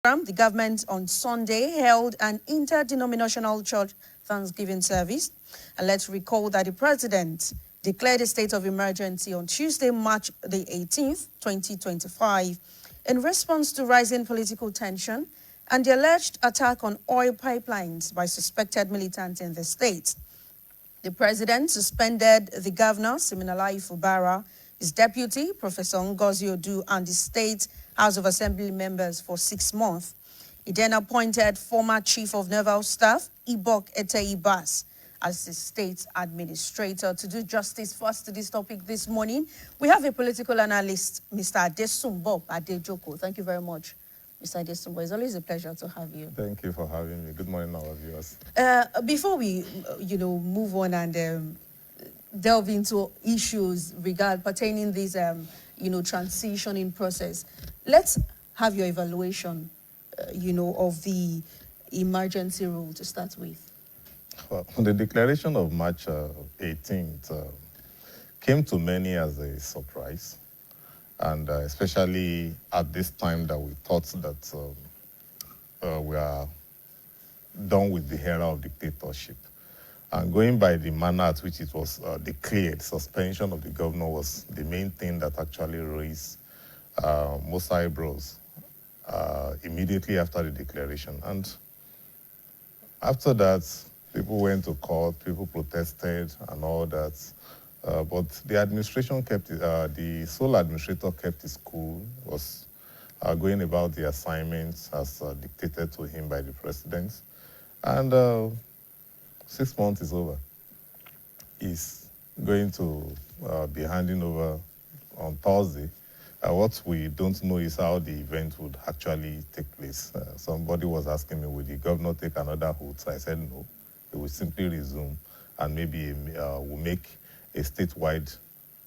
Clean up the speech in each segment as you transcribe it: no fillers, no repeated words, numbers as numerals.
The government on Sunday held an interdenominational church Thanksgiving service. And let's recall that the president declared a state of emergency on Tuesday, March the 18th, 2025, in response to rising political tension and the alleged attack on oil pipelines by suspected militants in the state. The president suspended the governor, Siminalayi Fubara, his deputy, Professor Ngozi Odu, and the state House of Assembly members for 6 months. He then appointed former Chief of Naval Staff, Ibok Ete-Ibas, as the state administrator. To do justice first to this topic this morning, we have a political analyst, Mr. Adesumbo Adejoko. Thank you very much, Mr. Adesumbo. It's always a pleasure to have you. Thank you for having me. Good morning, our viewers. Before we, move on and delve into issues pertaining this, transitioning process, let's have your evaluation, of the emergency rule to start with. Well, the declaration of March 18th came to many as a surprise, and especially at this time that we thought that we are done with the era of dictatorship. And going by the manner at which it was declared, suspension of the governor was the main thing that actually raised most eyebrows immediately after the declaration. And after that, people went to court, people protested and all that. But the administration kept it, the sole administrator kept his cool, was going about the assignments as dictated to him by the president. And 6 months is over. He's going to be handing over on Thursday. What we don't know is how the event would actually take place. Somebody was asking me, will the governor take another oath? I said no. He will simply resume, and maybe we'll make a statewide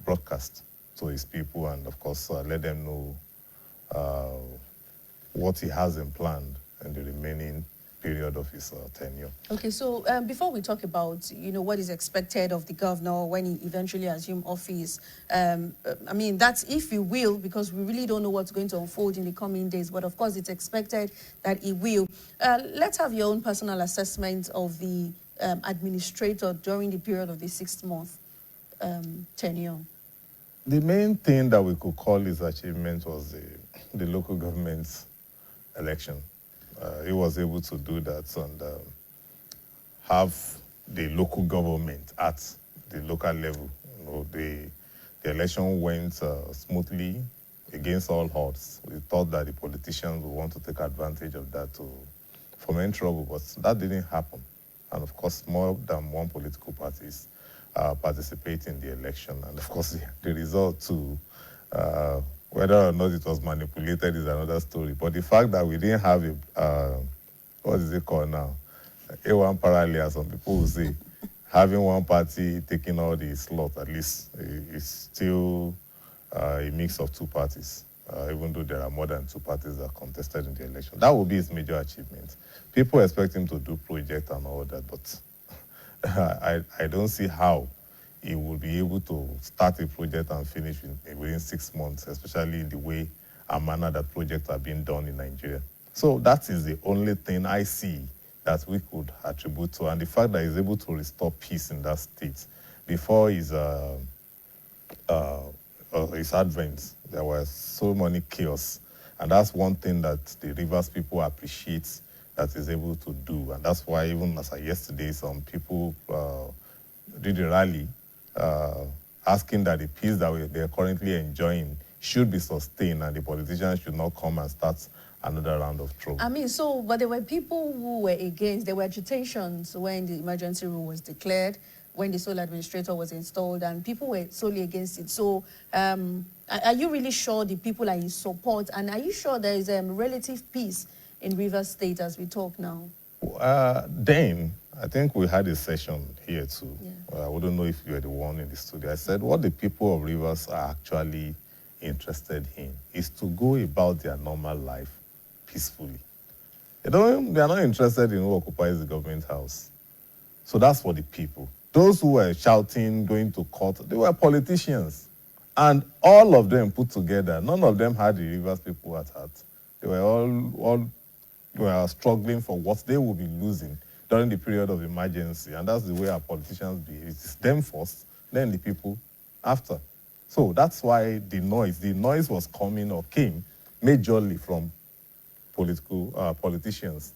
broadcast to his people, and of course let them know what he has in plan in the remaining period of his tenure. Okay, so before we talk about, what is expected of the governor when he eventually assumes office, that's if he will, because we really don't know what's going to unfold in the coming days, but of course it's expected that he will. Let's have your own personal assessment of the administrator during the period of the 6-month tenure. The main thing that we could call his achievement was the local government's election. He was able to do that and have the local government at the local level. The election went smoothly against all odds. We thought that the politicians would want to take advantage of that to foment trouble, but that didn't happen. And of course, more than one political parties participate in the election. And of course, the result too, whether or not it was manipulated is another story. But the fact that we didn't have what is it called now? A1 parallel, some people will say, having one party taking all the slot, at least, is still a mix of two parties, even though there are more than two parties that contested in the election. That would be his major achievement. People expect him to do project and all that, but I don't see how he will be able to start a project and finish within 6 months, especially in the way and manner that projects are being done in Nigeria. So that is the only thing I see that we could attribute to, and the fact that he's able to restore peace in that state. Before his advent, there was so many chaos, and that's one thing that the Rivers people appreciate that he's able to do, and that's why even as yesterday, some people did a rally asking that the peace that they're currently enjoying should be sustained, and the politicians should not come and start another round of trouble. But there were people who were against. There were agitations when the emergency rule was declared, when the sole administrator was installed, and people were solely against it. So are you really sure the people are in support, and are you sure there is relative peace in Rivers State as we talk now? Then, I think we had a session here too. Yeah. I wouldn't know if you were the one in the studio. I said what the people of Rivers are actually interested in is to go about their normal life peacefully. They are not interested in who occupies the government house. So that's for the people. Those who were shouting, going to court, they were politicians. And all of them put together, none of them had the Rivers people at heart. They were all were struggling for what they will be losing during the period of emergency. And that's the way our politicians behave. It's them first, then the people after. So that's why the noise was coming or came majorly from politicians,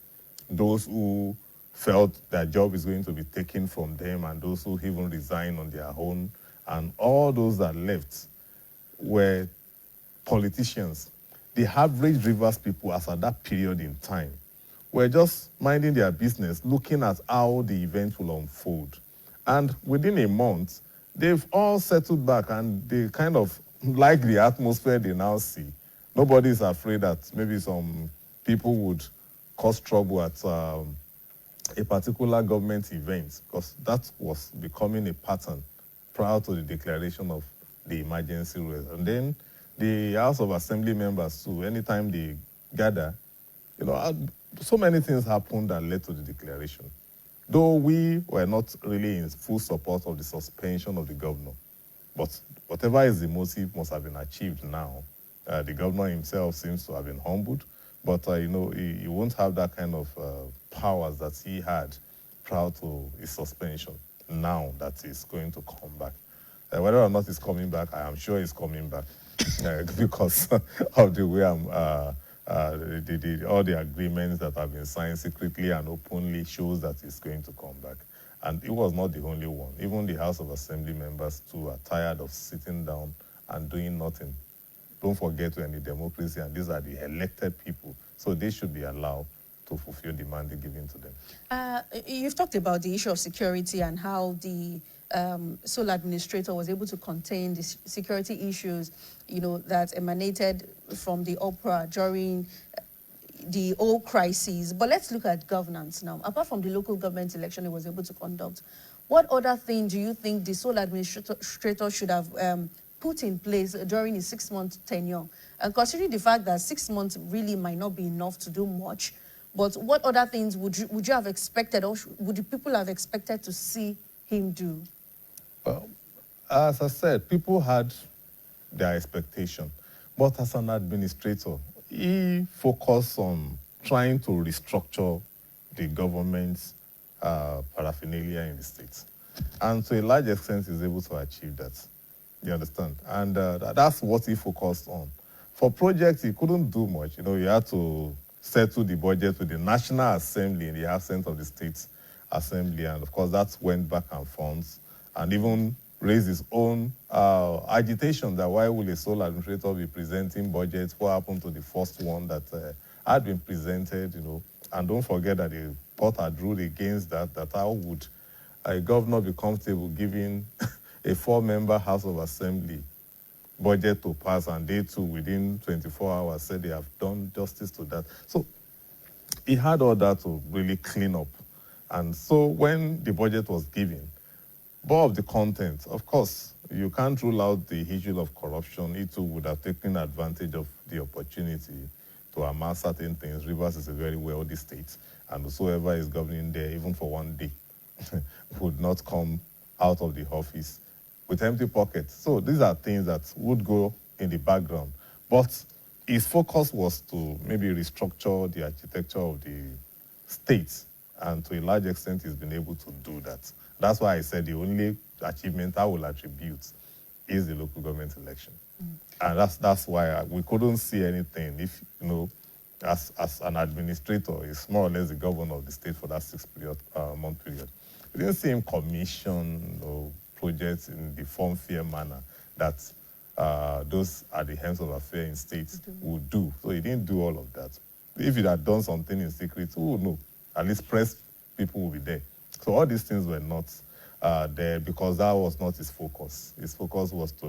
those who felt their job is going to be taken from them and those who even resign on their own, and all those that left were politicians. The average Rivers people, as at that period in time, were just minding their business, looking at how the event will unfold. And within a month, they've all settled back and they kind of like the atmosphere they now see. Nobody is afraid that maybe some people would cause trouble at a particular government event, because that was becoming a pattern prior to the declaration of the emergency rules. And then the House of Assembly members too, anytime they gather, so many things happened that led to the declaration. Though we were not really in full support of the suspension of the governor, but whatever is the motive must have been achieved now. The governor himself seems to have been humbled, but he won't have that kind of powers that he had prior to his suspension. Now that he's going to come back, whether or not he's coming back, I am sure he's coming back because of the way all the agreements that have been signed secretly and openly shows that he's going to come back. And it was not the only one. Even the House of Assembly members too are tired of sitting down and doing nothing. Don't forget we're in a democracy, and these are the elected people, so they should be allowed to fulfill the mandate given to them. You've talked about the issue of security and how the sole administrator was able to contain the security issues, that emanated from the opera during the old crises. But let's look at governance now. Apart from the local government election it was able to conduct, what other thing do you think the sole administrator should have put in place during his 6-month tenure? And considering the fact that 6 months really might not be enough to do much, but what other things would you have expected, or would the people have expected to see him do? Well, as I said, people had their expectation. But as an administrator, he focused on trying to restructure the government's paraphernalia in the states. And to a large extent, he's able to achieve that. You understand? And that's what he focused on. For projects, he couldn't do much. He had to settle the budget with the National Assembly in the absence of the State Assembly. And of course, that went back and forth, and even raised his own agitation that why will a sole administrator be presenting budgets? What happened to the first one that had been presented, And don't forget that the court had ruled against that how would a governor be comfortable giving a 4-member House of Assembly budget to pass, and they too, within 24 hours, said they have done justice to that. So he had all that to really clean up. And so when the budget was given, more of the content, of course, you can't rule out the issue of corruption. It too would have taken advantage of the opportunity to amass certain things. Rivers is a very wealthy state, and whoever is governing there, even for one day, would not come out of the office with empty pockets. So these are things that would go in the background. But his focus was to maybe restructure the architecture of the state, and to a large extent, he's been able to do that. That's why I said the only achievement I will attribute is the local government election. And that's why we couldn't see anything. If, as an administrator, he's more or less the governor of the state for that 6-month period. We didn't see him commission projects in the fair manner that those at the helms of affairs in states would do. So he didn't do all of that. If he had done something in secret, who would know? At least press people will be there. So all these things were not there because that was not his focus. His focus was to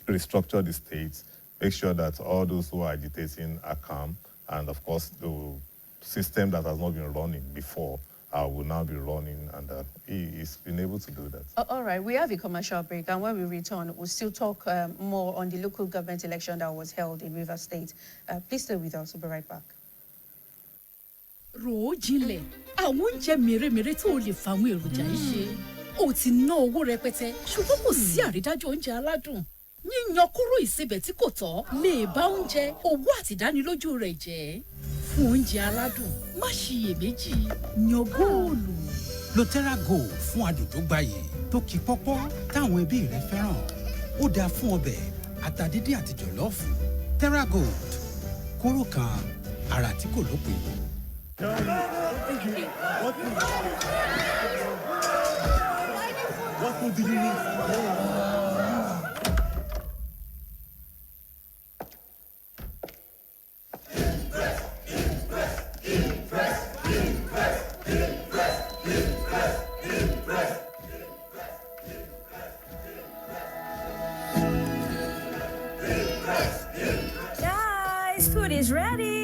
restructure the states, make sure that all those who are agitating are calm, and of course the system that has not been running before will now be running, and he's been able to do that. All right, we have a commercial break, and when we return, we'll still talk more on the local government election that was held in Rivers State. Please stay with us. We'll be right back. Rò ó jinlẹ̀, àwọn oúnjẹ mèremère tó lè fa àwọn èròjà yìí ṣe. Ó ti ná owó rẹpẹtẹ, ṣùgbọ́n kò sí àrídájú oúnjẹ aládùn. Yíyan kúrò ìsebẹ̀ tí kò tọ́ lè bá oúnjẹ, owó àti ìdánilójú rẹ̀ jẹ́. fún oúnjẹ aládùn má ṣiyèméjì yan góòlù. lo Terra Gold fún adùn tó gbayì tó kì pọ́pọ́ táwọn ẹbí rẹ fẹ́ràn. Ó dáa fún ọbẹ̀ ata dídín àti jọ̀lọ́ọ̀fù. Terra Gold kóró kan ara tí kò lópin. Guys, food is ready.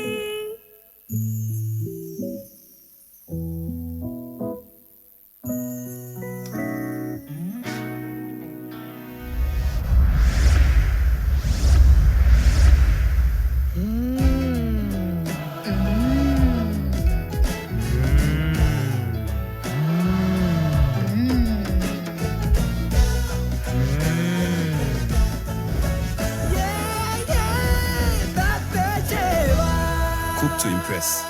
Cook to impress.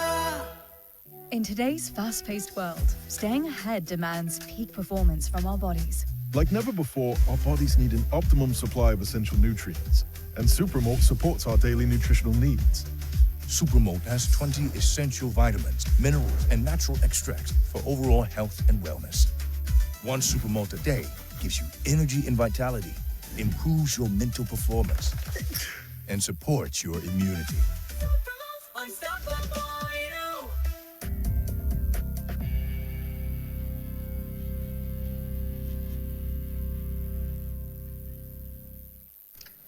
In today's fast-paced world, staying ahead demands peak performance from our bodies. Like never before, our bodies need an optimum supply of essential nutrients, and Supermalt supports our daily nutritional needs. Supermalt has 20 essential vitamins, minerals, and natural extracts for overall health and wellness. One Supermalt a day gives you energy and vitality, improves your mental performance, and supports your immunity.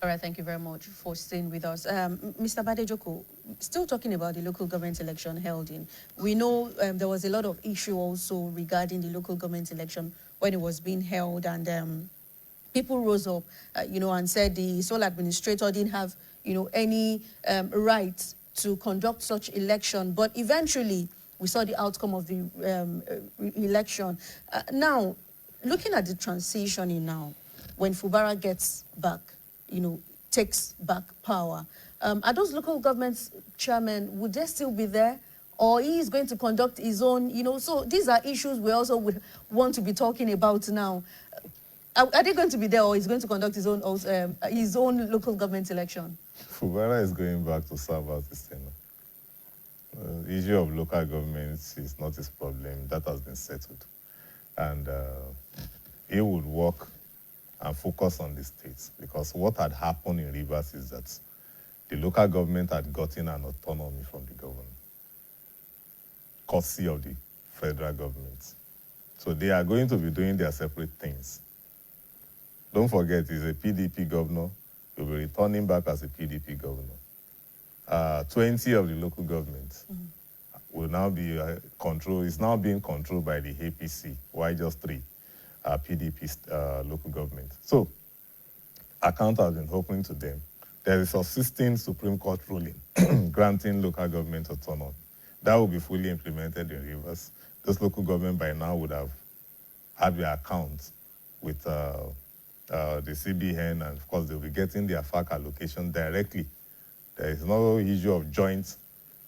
All right, thank you very much for staying with us. Mr. Badejoko, still talking about the local government election held in. We know there was a lot of issue also regarding the local government election when it was being held, and people rose up, and said the sole administrator didn't have, any right to conduct such election. But eventually, we saw the outcome of the election. Now, looking at the transitioning now, when Fubara gets back, takes back power, are those local government chairmen, would they still be there? Or he is going to conduct his own, so these are issues we also would want to be talking about now. Are they going to be there, or is going to conduct his own local government election? Fubara is going back to serve as the Senate. The issue of local governments is not his problem. That has been settled. And he would work and focus on the states, because what had happened in Rivers is that the local government had gotten an autonomy from the government, courtesy of the federal government. So they are going to be doing their separate things. Don't forget, he's a PDP governor. He'll be returning back as a PDP governor. 20 of the local governments will now be controlled. It's now being controlled by the APC. Why just 3? PDP local government. So, account has been open to them. There is a subsisting Supreme Court ruling granting local government autonomy. That will be fully implemented in Rivers. Those local government by now would have had their accounts with the CBN, and of course they'll be getting their FAC allocation directly. There is no issue of joint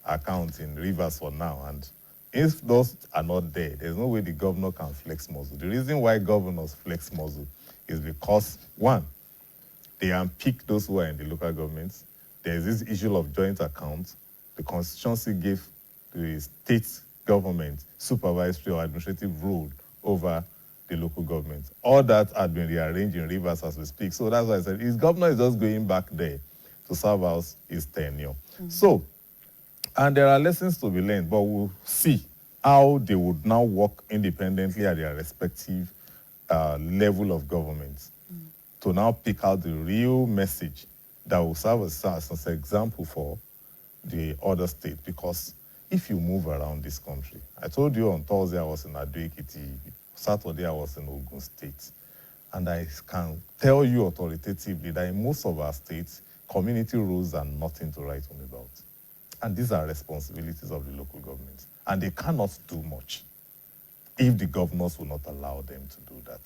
accounts in Rivers for now, and if those are not there, there's no way the governor can flex muscle. The reason why governors flex muscle is because, one, they unpick those who are in the local governments. There's this issue of joint accounts. The constituency gave the state government supervisory or administrative rule over the local government. All that had been rearranged in Rivers as we speak. So that's why I said his governor is just going back there to serve out his tenure. So, and there are lessons to be learned, but we'll see how they would now work independently at their respective level of government to now pick out the real message that will serve as an example for the other states. Because if you move around this country, I told you on Thursday I was in Ado-Ekiti, Saturday I was in Ogun State, and I can tell you authoritatively that in most of our states, community rules are nothing to write home about. And these are responsibilities of the local governments. And they cannot do much if the governors will not allow them to do that.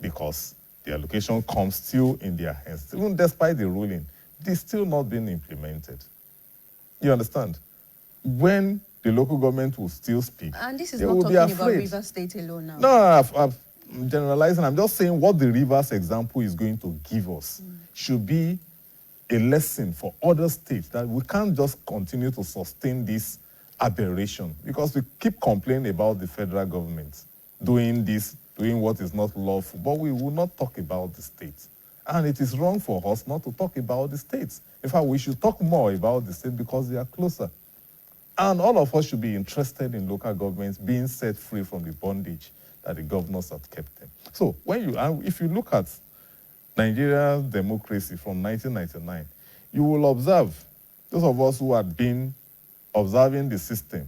Because the allocation comes still in their hands. Even despite the ruling, it's still not being implemented. You understand? when the local government will still speak, And this is they not will be talking about afraid. Rivers State alone now. No, I'm generalizing. I'm just saying what the Rivers example is going to give us should be a lesson for other states, that we can't just continue to sustain this aberration, because we keep complaining about the federal government doing what is not lawful, but we will not talk about the states. And it is wrong for us not to talk about the states. In fact, we should talk more about the states because they are closer. And all of us should be interested in local governments being set free from the bondage that the governors have kept them. So if you look at Nigeria's democracy from 1999, you will observe, those of us who had been observing the system,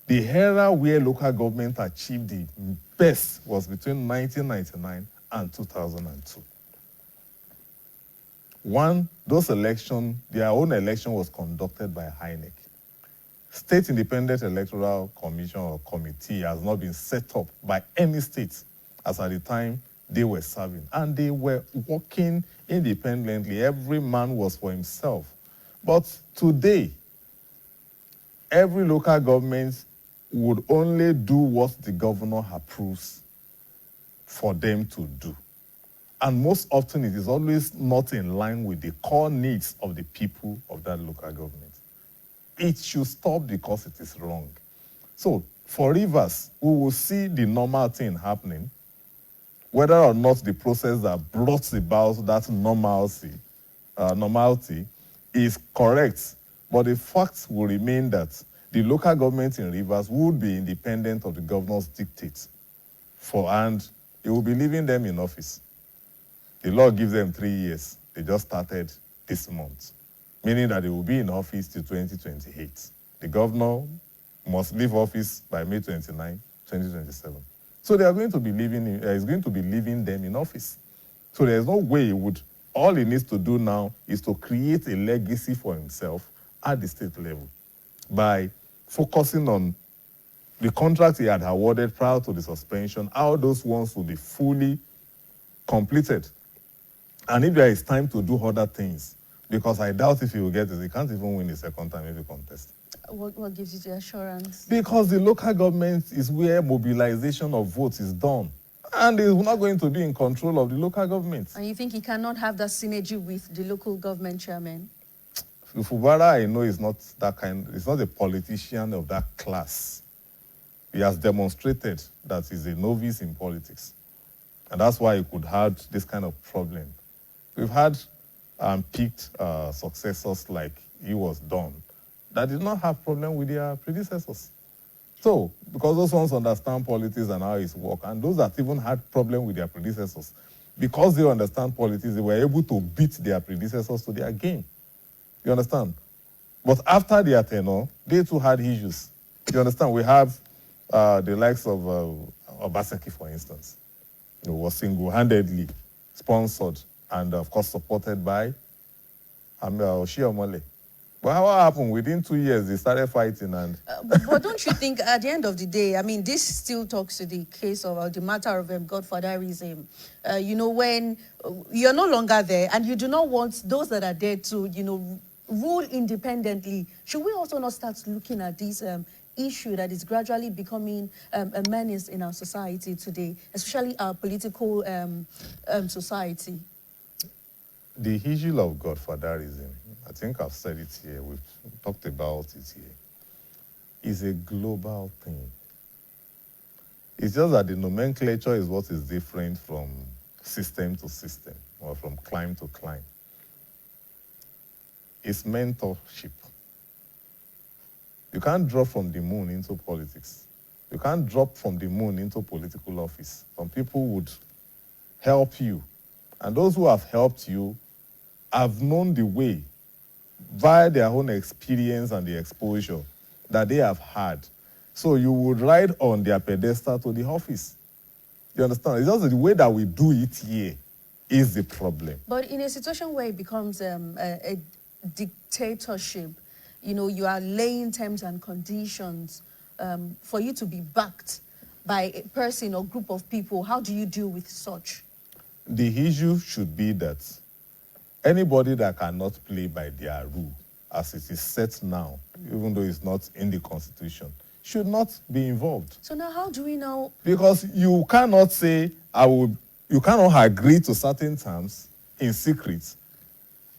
the era where local government achieved the best was between 1999 and 2002. Those elections, their own election was conducted by INEC. State Independent Electoral Commission or Committee has not been set up by any state as at the time they were serving. And they were working independently. Every man was for himself. But today, every local government would only do what the governor approves for them to do. And most often, it is always not in line with the core needs of the people of that local government. It should stop because it is wrong. So, for Rivers, we will see the normal thing happening, whether or not the process that brought about that normality is correct. But the fact will remain that the local government in Rivers would be independent of the governor's dictates, and he will be leaving them in office. The law gives them 3 years. They just started this month, meaning that they will be in office till 2028. The governor must leave office by May 29, 2027. So they are going to be he's going to be leaving them in office. So there's no way all he needs to do now is to create a legacy for himself at the state level by focusing on the contract he had awarded prior to the suspension, how those ones will be fully completed. And if there is time to do other things, because I doubt if he will get it, he can't even win the second time if he contests. What gives you the assurance? Because the local government is where mobilization of votes is done. And he's not going to be in control of the local government. And you think he cannot have that synergy with the local government chairman? Fubara, I know, is not that he's not a politician of that class. He has demonstrated that he's a novice in politics. And that's why he could have this kind of problem. We've had picked successors like he was done that did not have problem with their predecessors. So, because those ones understand politics and how it's work, and those that even had problem with their predecessors, because they understand politics, they were able to beat their predecessors to their game. You understand? But after their tenure, they too had issues. You understand? We have the likes of Obaseki, for instance, who was single-handedly sponsored and, of course, supported by Oshiomhole. But what happened? Within 2 years, they started fighting. And but don't you think, at the end of the day, I mean, this still talks to the case of the matter of godfatherism. When you're no longer there and you do not want those that are there to, rule independently, should we also not start looking at this issue that is gradually becoming a menace in our society today, especially our political society? The issue of godfatherism, I think I've said it here, we've talked about it here, is a global thing. It's just that the nomenclature is what is different from system to system or from clime to clime. It's mentorship. You can't drop from the moon into politics. You can't drop from the moon into political office. Some people would help you. And those who have helped you have known the way via their own experience and the exposure that they have had. So you would ride on their pedestal to the office. You understand? It's just the way that we do it here is the problem. But in a situation where it becomes a dictatorship, you are laying terms and conditions for you to be backed by a person or group of people. How do you deal with such? The issue should be that anybody that cannot play by their rule, as it is set now, even though it's not in the Constitution, should not be involved. So now how do we know? Because you cannot say, you cannot agree to certain terms in secret,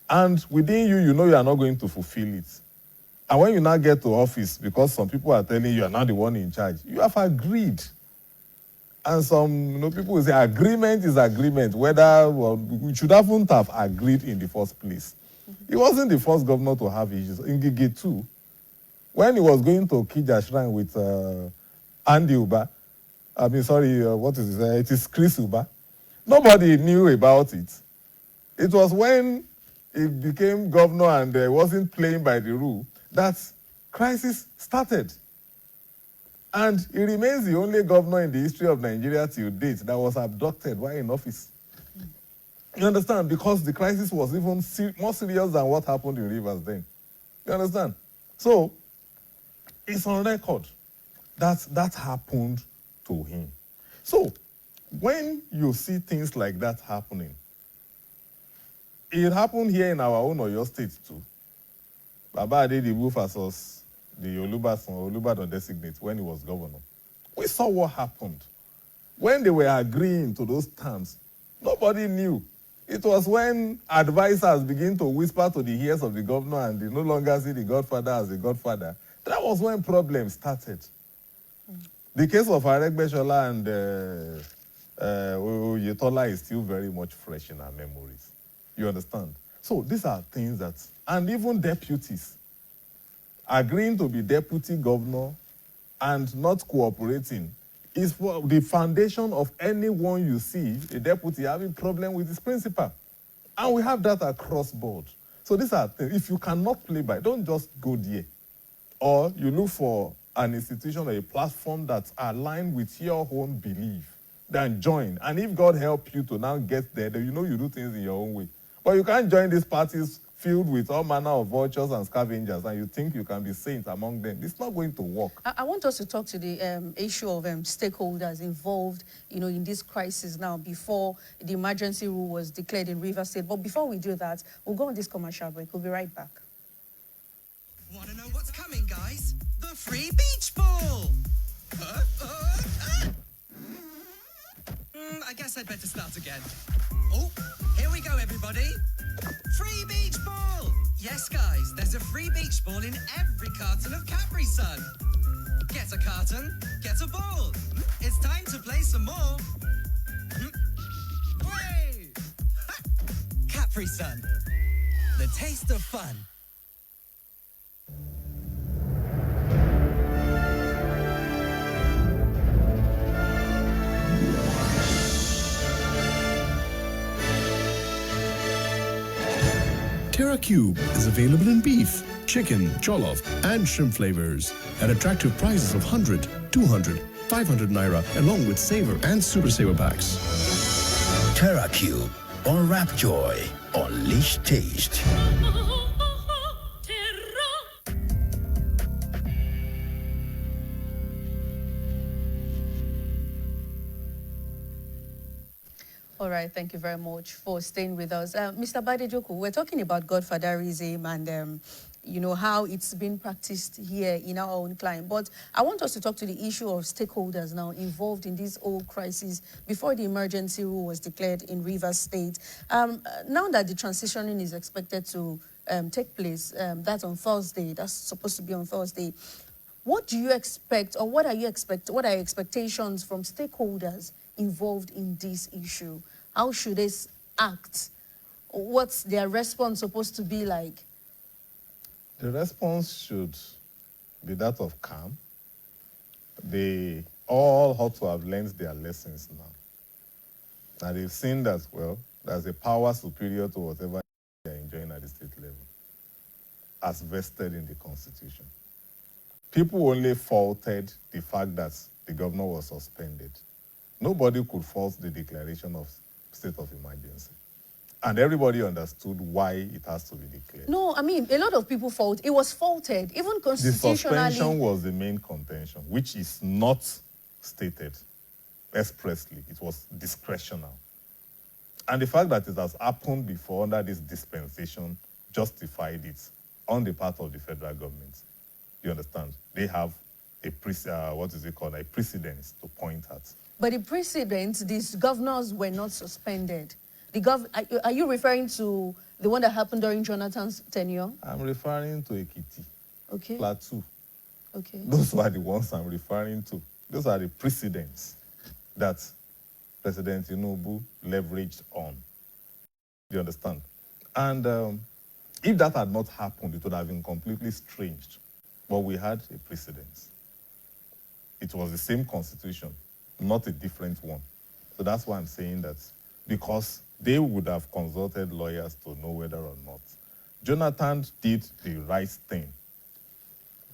and within you, you know you are not going to fulfill it. And when you now get to office, because some people are telling you are not the one in charge, you have agreed. And some people will say agreement is agreement, whether we should haven't have agreed in the first place. He wasn't the first governor to have issues. In Gigi too, when he was going to Kija Shrine with Andy Uba, what is it? It is Chris Uba. Nobody knew about it. It was when he became governor and wasn't playing by the rule that crisis started. And he remains the only governor in the history of Nigeria till date that was abducted while in office. You understand? Because the crisis was even more serious than what happened in Rivers then. You understand? So, it's on record that that happened to him. So, when you see things like that happening, it happened here in our own Oyo State too. Baba Adedibu versus the Olubadan designate when he was governor. We saw what happened. When they were agreeing to those terms, nobody knew. It was when advisors began to whisper to the ears of the governor and they no longer see the godfather as the godfather. That was when problems started. The case of Aregbesola and Oyetola is still very much fresh in our memories. You understand? So these are things that, and even deputies, agreeing to be deputy governor and not cooperating is for the foundation of anyone you see, a deputy having problem with his principal. And we have that across board. So these are things, if you cannot play by, don't just go there. Or you look for an institution or a platform that's aligned with your own belief, then join. And if God help you to now get there, then you know you do things in your own way. But you can't join these parties filled with all manner of vultures and scavengers, and you think you can be saints among them. It's not going to work. I want us to talk to the issue of stakeholders involved, in this crisis now before the emergency rule was declared in Rivers State. But before we do that, we'll go on this commercial break. We'll be right back. Want to know what's coming, guys? The free beach ball! I guess I'd better start again. Oh, here we go, everybody. Free beach ball! Yes, guys, there's a free beach ball in every carton of Capri Sun. Get a carton, get a ball. It's time to play some more. Hooray! Capri Sun, the taste of fun. Terra Cube is available in beef, chicken, jollof, and shrimp flavors at attractive prices of 100, 200, 500 naira, along with Saver and Super Saver packs. Terra Cube, unwrap joy, unleash taste. All right, thank you very much for staying with us. Mr. Badejoku, we're talking about godfatherism and, how it's been practiced here in our own clime. But I want us to talk to the issue of stakeholders now involved in this whole crisis before the emergency rule was declared in Rivers State. Now that the transitioning is expected to take place, that's on Thursday, that's supposed to be on Thursday, what do you expect, or what are your expectations from stakeholders involved in this issue? How should they act? What's their response supposed to be like? The response should be that of calm. They all ought to have learned their lessons now. And they've seen that, well, there's a power superior to whatever they're enjoying at the state level, as vested in the Constitution. People only faulted the fact that the governor was suspended. Nobody could fault the declaration of state of emergency. And everybody understood why it has to be declared. No, I mean, a lot of people fault. It was faulted, even constitutionally. The suspension was the main contention, which is not stated expressly. It was discretional. And the fact that it has happened before under this dispensation justified it on the part of the federal government. You understand? They have a what is it called? A precedence to point at. But the precedent, these governors were not suspended. Are you referring to the one that happened during Jonathan's tenure? I'm referring to Ekiti. Okay. Plateau. Okay. Those are the ones I'm referring to. Those are the precedents that President Tinubu leveraged on. Do you understand? And if that had not happened, it would have been completely strange. But we had a precedent. It was the same constitution, not a different one. So that's why I'm saying that, because they would have consulted lawyers to know whether or not. Jonathan did the right thing,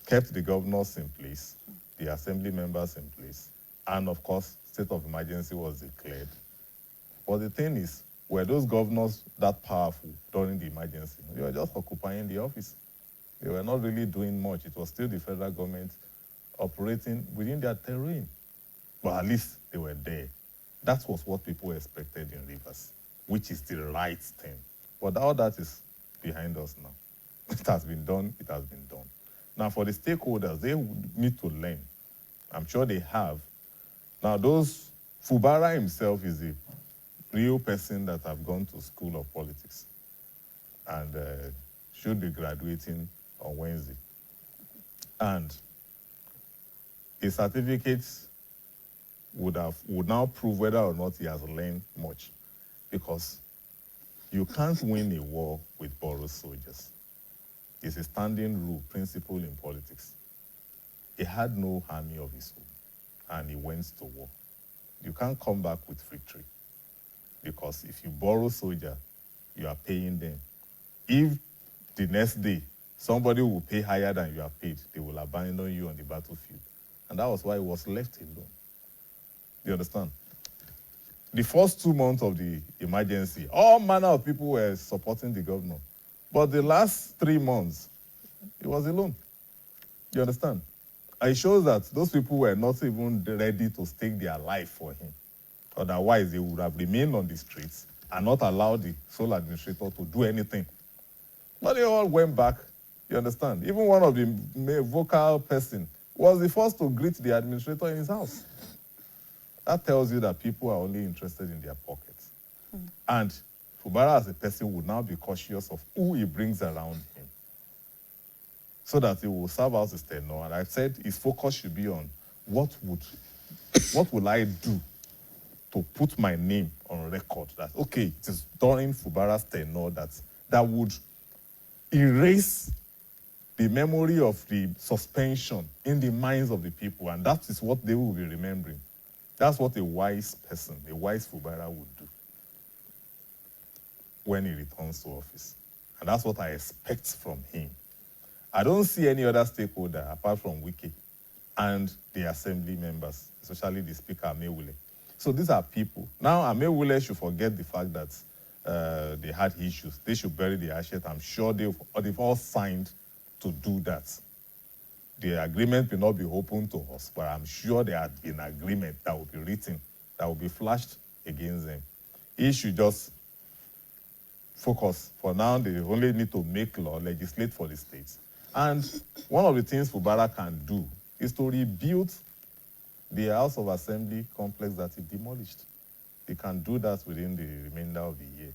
kept the governors in place, the assembly members in place, and of course, state of emergency was declared. But the thing is, were those governors that powerful during the emergency? They were just occupying the office. They were not really doing much. It was still the federal government operating within their terrain. But at least they were there. That was what people expected in Rivers, which is the right thing. But all that is behind us now. It has been done, it has been done. Now, for the stakeholders, they would need to learn. I'm sure they have. Now, Fubara himself is a real person that have gone to school of politics and should be graduating on Wednesday. And his certificates would now prove whether or not he has learned much, because you can't win a war with borrowed soldiers. It's a standing rule, principle in politics. He had no army of his own, and he went to war. You can't come back with victory, because if you borrow soldier, you are paying them. If the next day somebody will pay higher than you are paid, they will abandon you on the battlefield. And that was why he was left alone. Do you understand? The first 2 months of the emergency, all manner of people were supporting the governor. But the last 3 months, he was alone. Do you understand? And it shows that those people were not even ready to stake their life for him. Otherwise, they would have remained on the streets and not allowed the sole administrator to do anything. But they all went back. You understand? Even one of the vocal person was the first to greet the administrator in his house. That tells you that people are only interested in their pockets. And Fubara as a person would now be cautious of who he brings around him, so that he will serve out his tenure. And I said his focus should be on what will I do to put my name on record that, okay, it is during Fubara's tenure that would erase the memory of the suspension in the minds of the people, and that is what they will be remembering. That's what a wise person, a wise Fubara would do when he returns to office. And that's what I expect from him. I don't see any other stakeholder apart from Wike and the assembly members, especially the Speaker, Amewule. So these are people. Now, Amewule should forget the fact that they had issues. They should bury the ashes. I'm sure they've all signed to do that. The agreement will not be open to us, but I'm sure there had been an agreement that will be written, that will be flashed against them. He should just focus. For now, they only need to make law, legislate for the states. And one of the things Fubara can do is to rebuild the House of Assembly complex that he demolished. He can do that within the remainder of the year.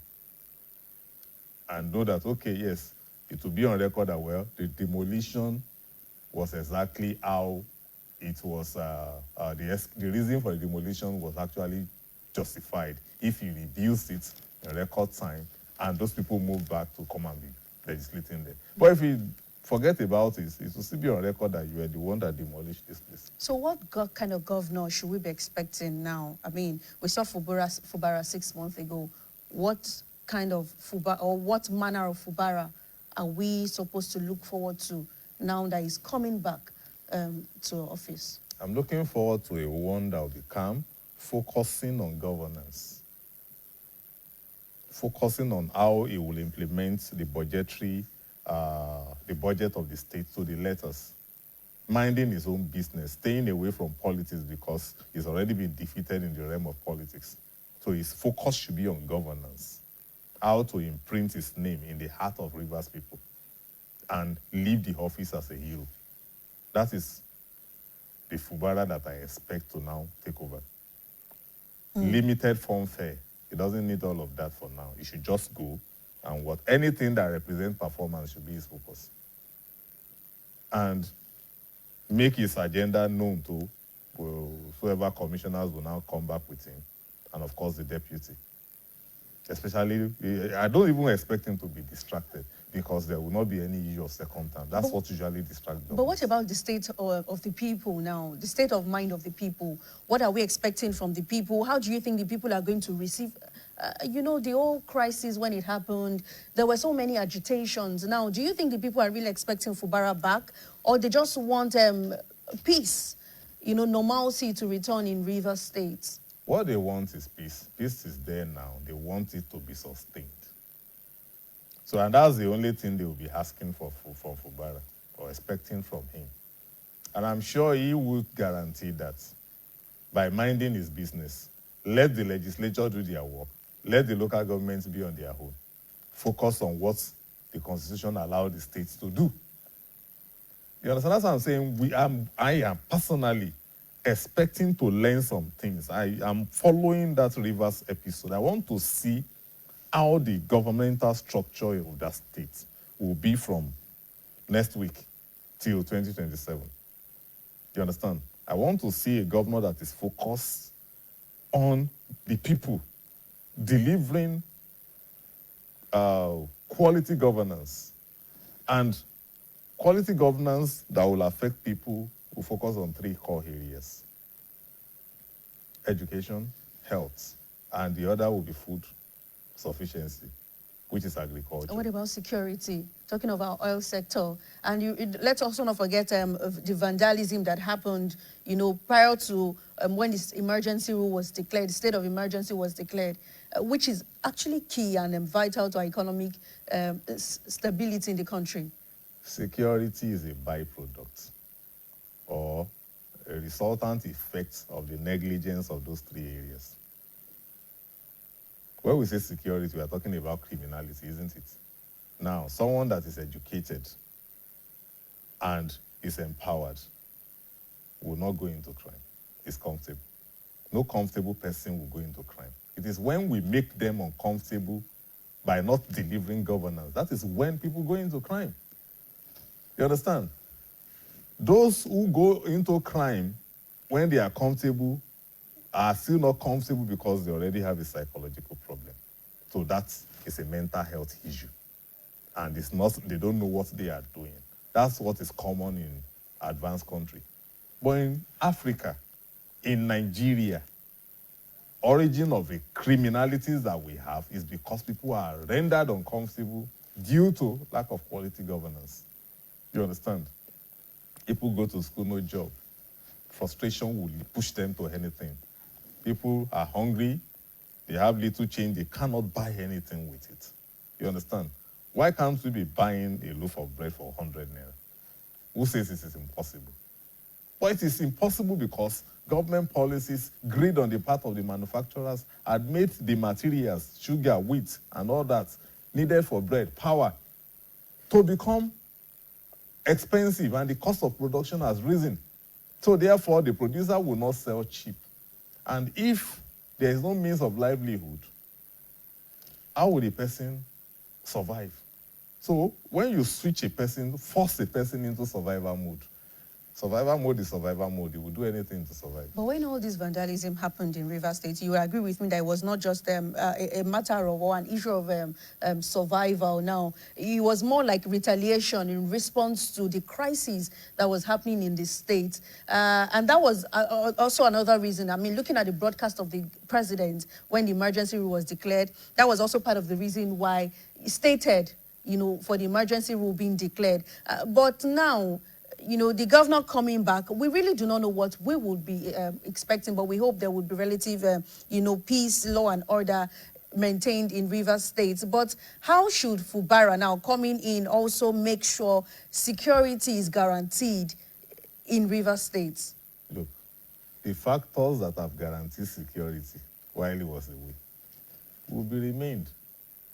And know that, okay, yes, it will be on record that, well, the demolition was exactly how it was, the reason for the demolition was actually justified if you reduce it in record time and those people move back to come and be legislating there. But if you forget about it, it will still be on record that you were the one that demolished this place. So what kind of governor should we be expecting now? I mean, we saw Fubara 6 months ago. What kind of Fubara, or what manner of Fubara are we supposed to look forward to now that he's coming back to office? I'm looking forward to a one that will be calm, focusing on governance, focusing on how he will implement the budgetary, the budget of the state to the letters, minding his own business, staying away from politics because he's already been defeated in the realm of politics. So his focus should be on governance, how to imprint his name in the heart of Rivers people and leave the office as a hero. That is the Fubara that I expect to now take over. Limited form fare. It doesn't need all of that for now. It should just go, and anything that represents performance should be his focus. And make his agenda known to whoever commissioners will now come back with him, and of course the deputy. Especially, I don't even expect him to be distracted, because there will not be any issue of second term. That's what usually distracts them. But what about the state of the people now? The state of mind of the people? What are we expecting from the people? How do you think the people are going to receive? The whole crisis when it happened, there were so many agitations. Now, do you think the people are really expecting Fubara back, or they just want peace, normalcy to return in Rivers State? What they want is peace. Peace is there now. They want it to be sustained. So, and that's the only thing they will be asking for Fubara, or expecting from him. And I'm sure he would guarantee that by minding his business, let the legislature do their work, let the local governments be on their own, focus on what the Constitution allowed the states to do. You understand? That's what I'm saying. I am personally expecting to learn some things. I am following that Rivers episode. I want to see how the governmental structure of that state will be from next week till 2027. You understand? I want to see a governor that is focused on the people, delivering quality governance. And quality governance that will affect people will focus on 3 core areas: education, health, and the other will be food sufficiency, which is agriculture. What about security? Talking about oil sector, and let's also not forget the vandalism that happened, prior to when this emergency rule was declared, the state of emergency was declared, which is actually key and vital to our economic stability in the country. Security is a byproduct or a resultant effect of the negligence of those 3 areas. When we say security, we are talking about criminality, isn't it? Now, someone that is educated and is empowered will not go into crime. It's comfortable. No comfortable person will go into crime. It is when we make them uncomfortable by not delivering governance, that is when people go into crime. You understand? Those who go into crime when they are comfortable are still not comfortable because they already have a psychological problem. So that is a mental health issue. And it's not, they don't know what they are doing. That's what is common in advanced country. But in Africa, in Nigeria, origin of the criminalities that we have is because people are rendered uncomfortable due to lack of quality governance. You understand? People go to school, no job. Frustration will push them to anything. People are hungry, they have little change, they cannot buy anything with it. You understand? Why can't we be buying a loaf of bread for 100 naira? Who says this is impossible? Well, it is impossible because government policies, greed on the part of the manufacturers, had made the materials, sugar, wheat, and all that needed for bread, power, to become expensive, and the cost of production has risen. So therefore, the producer will not sell cheap. And if there is no means of livelihood, how will the person survive? So when you switch a person, force a person into survival mode is survival mode. You will do anything to survive. But when all this vandalism happened in Rivers State, you will agree with me that it was not just a matter of or an issue of survival now. It was more like retaliation in response to the crisis that was happening in the state. And that was also another reason. I mean, looking at the broadcast of the president when the emergency rule was declared, that was also part of the reason why he stated, for the emergency rule being declared. But now, the governor coming back, we really do not know what we would be expecting, but we hope there would be relative, peace, law and order maintained in Rivers State. But how should Fubara now coming in also make sure security is guaranteed in Rivers State? Look, the factors that have guaranteed security while he was away will be remained.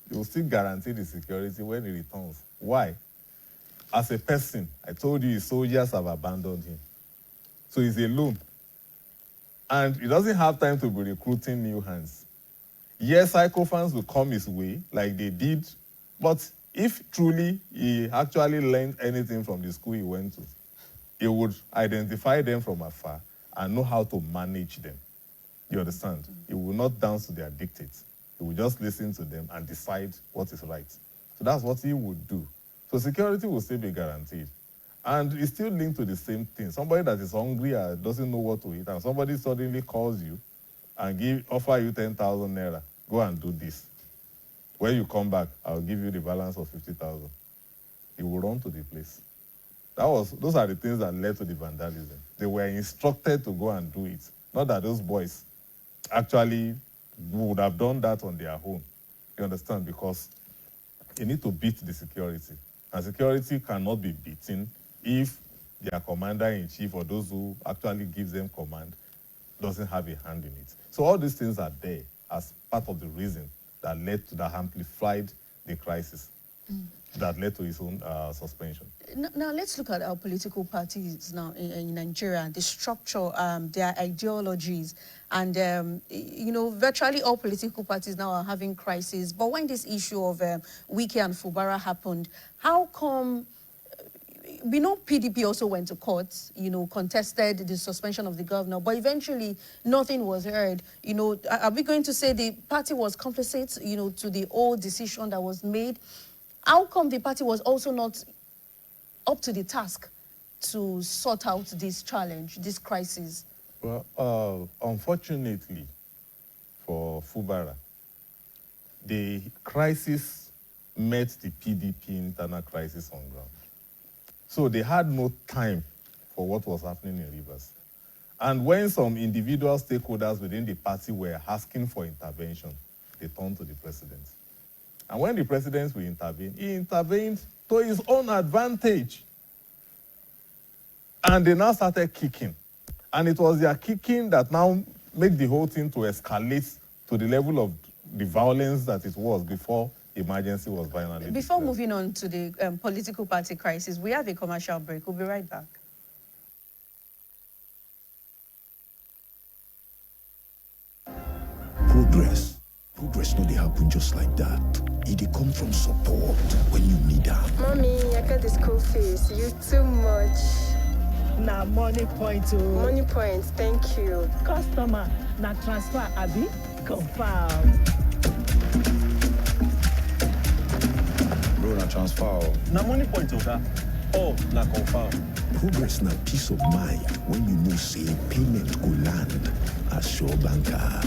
He will still guarantee the security when he returns. Why? as a person, I told you his soldiers have abandoned him. So he's alone. And he doesn't have time to be recruiting new hands. Yes, psychophans will come his way like they did, but if truly he actually learned anything from the school he went to, he would identify them from afar and know how to manage them. You understand? He will not dance to their dictates. He will just listen to them and decide what is right. So that's what he would do. So security will still be guaranteed. And it's still linked to the same thing. Somebody that is hungry and doesn't know what to eat, and somebody suddenly calls you and offer you 10,000 naira. Go and do this. When you come back, I'll give you the balance of 50,000. He will run to the place. Those are the things that led to the vandalism. They were instructed to go and do it. Not that those boys actually would have done that on their own. You understand? Because you need to beat the security. And security cannot be beaten if their commander-in-chief or those who actually give them command doesn't have a hand in it. So all these things are there as part of the reason that led to that amplified the crisis that led to his own suspension. Now, let's look at our political parties now in Nigeria, the structure, their ideologies, and, virtually all political parties now are having crises. But when this issue of Wike and Fubara happened, how come, we know PDP also went to court, contested the suspension of the governor, but eventually nothing was heard. Are we going to say the party was complicit, to the old decision that was made? How come the party was also not up to the task to sort out this challenge, this crisis? Well, unfortunately for Fubara, the crisis met the PDP internal crisis on ground. So they had no time for what was happening in Rivers. And when some individual stakeholders within the party were asking for intervention, they turned to the president. And when the president will intervene, he intervened to his own advantage. And they now started kicking. And it was their kicking that now made the whole thing to escalate to the level of the violence that it was before emergency was finally Before declared. moving on to the political party crisis, we have a commercial break. We'll be right back. Progress no dey happen just like that. It dey come from support when you need am. Mommy, I got the school fees. You too much. Na money point oh. Money point, thank you. Customer, na transfer abi? Confirm. Bro, na transfer. Na money point oga. Oh, na confirm. Progress na peace of mind when you know say payment go land at Sure Banker.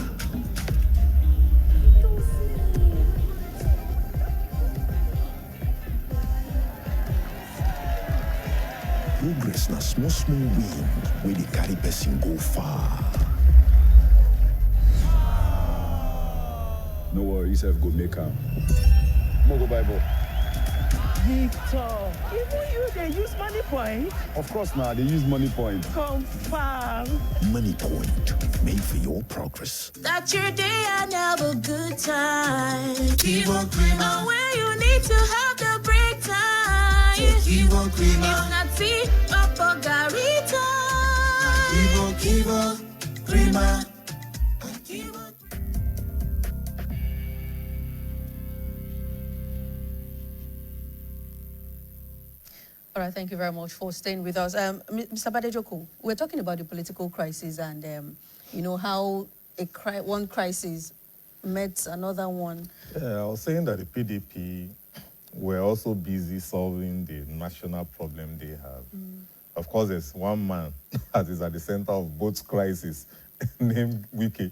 Progress na small win where they carry person go far. No worry, yourself go make am. Mo go buy ball. Victor, even you they use money point? Of course now, they use money point. Confirm. Money point, made for your progress. Start your day and have a good time. Kivo Krima. Where you need to have the break time. Kivo Krima. If not tea, Papa Garita. Kivo Krima. All right, thank you very much for staying with us. Mr. Badejoko, we're talking about the political crisis and, how one crisis met another one. Yeah, I was saying that the PDP were also busy solving the national problem they have. Of course, there's one man that is at the center of both crises named Wike.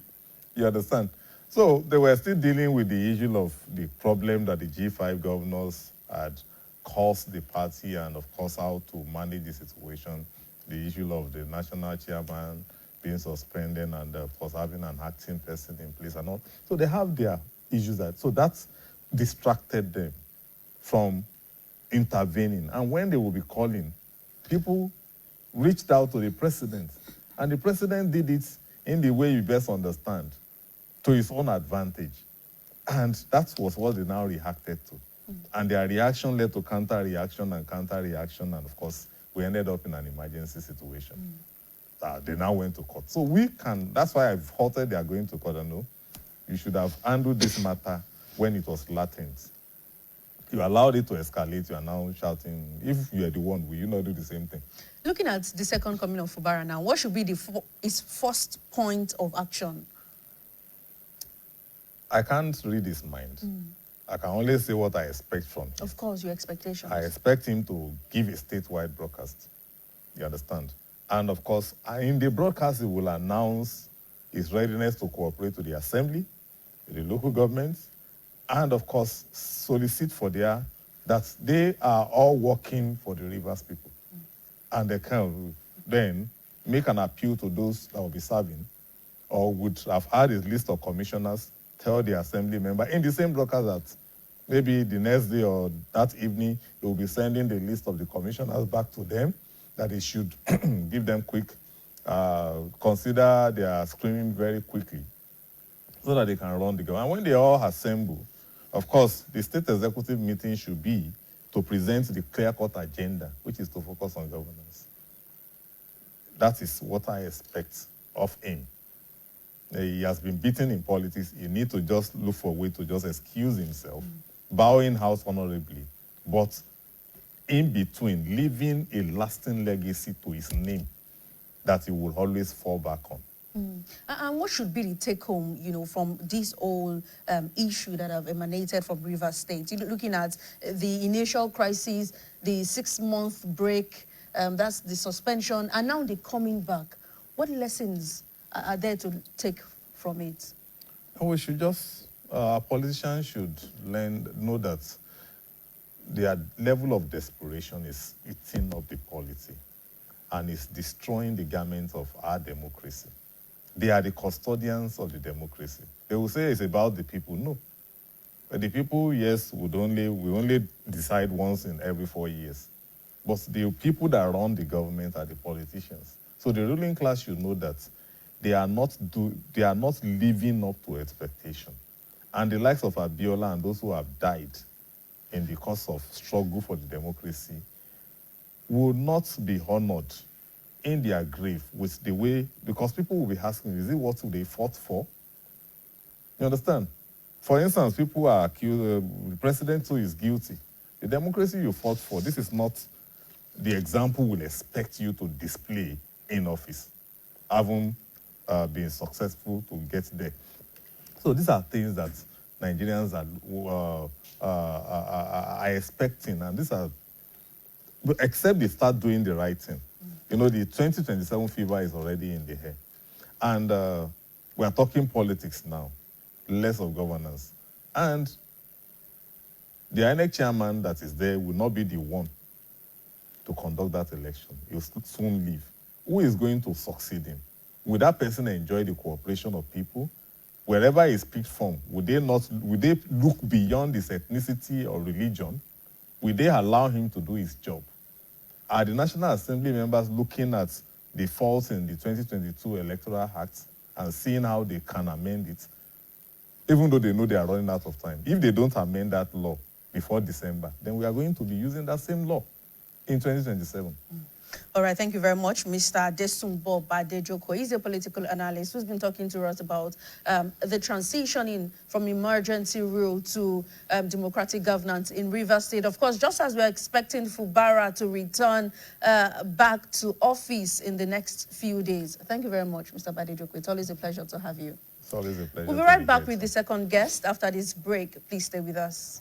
You understand? So they were still dealing with the issue of the problem that the G5 governors had caused the party and, of course, how to manage the situation, the issue of the national chairman being suspended and, of course, having an acting person in place and all. So they have their issues. So that's distracted them from intervening. And when they will be calling, people reached out to the president. And the president did it in the way you best understand, to his own advantage. And that was what they now reacted to. And their reaction led to counter-reaction and counter-reaction, and of course, we ended up in an emergency situation. They now went to court. So that's why I've halted their going to court. And no, you should have handled this matter when it was latent. You allowed it to escalate. You are now shouting. If you are the one, will you not do the same thing? Looking at the second coming of Fubara now, what should be his first point of action? I can't read his mind. I can only say what I expect from him. Of course, your expectations. I expect him to give a statewide broadcast. You understand? And of course, in the broadcast, he will announce his readiness to cooperate with the assembly, with the local governments, and of course, solicit for that they are all working for the Rivers people. And they can then make an appeal to those that will be serving, or would have had a list of commissioners tell the assembly member in the same broadcast that maybe the next day or that evening, he will be sending the list of the commissioners back to them, that they should give them quick, consider their screening very quickly, so that they can run the government. And when they all assemble, of course, the state executive meeting should be to present the clear-cut agenda, which is to focus on governance. That is what I expect of him. He has been beaten in politics. He needs to just look for a way to just excuse himself, bowing house honorably, but in between, leaving a lasting legacy to his name that he will always fall back on. And what should be the take-home, from this whole issue that have emanated from Rivers State? Looking at the initial crisis, the 6-month break, that's the suspension, and now they're coming back. What lessons are there to take from it? And we should our politicians should know that their level of desperation is eating up the polity and is destroying the garment of our democracy. They are the custodians of the democracy. They will say it's about the people. No. But the people, yes, we only decide once in every 4 years. But the people that run the government are the politicians. So the ruling class should know that they are not living up to expectation. And the likes of Abiola and those who have died in the course of struggle for the democracy will not be honored in their grave with the way, because people will be asking, is it what they fought for? You understand? For instance, people are accused, the president too is guilty. The democracy you fought for, this is not the example we'll expect you to display in office, having been successful to get there. So these are things that Nigerians are expecting, and these are, except they start doing the right thing. The 2027 fever is already in the air. And we are talking politics now, less of governance. And the INEC chairman that is there will not be the one to conduct that election. He'll soon leave. Who is going to succeed him? Will that person enjoy the cooperation of people? Wherever he's picked from, would they look beyond his ethnicity or religion? Will they allow him to do his job? Are the National Assembly members looking at the faults in the 2022 Electoral Act and seeing how they can amend it, even though they know they are running out of time? If they don't amend that law before December, then we are going to be using that same law in 2027. All right, thank you very much, Mr. Desumbo Badejoko. He's a political analyst who's been talking to us about the transitioning from emergency rule to democratic governance in Rivers State. Of course, just as we're expecting Fubara to return back to office in the next few days. Thank you very much, Mr. Badejoko. It's always a pleasure to have you. It's always a pleasure. We'll be right back with the second guest after this break. Please stay with us.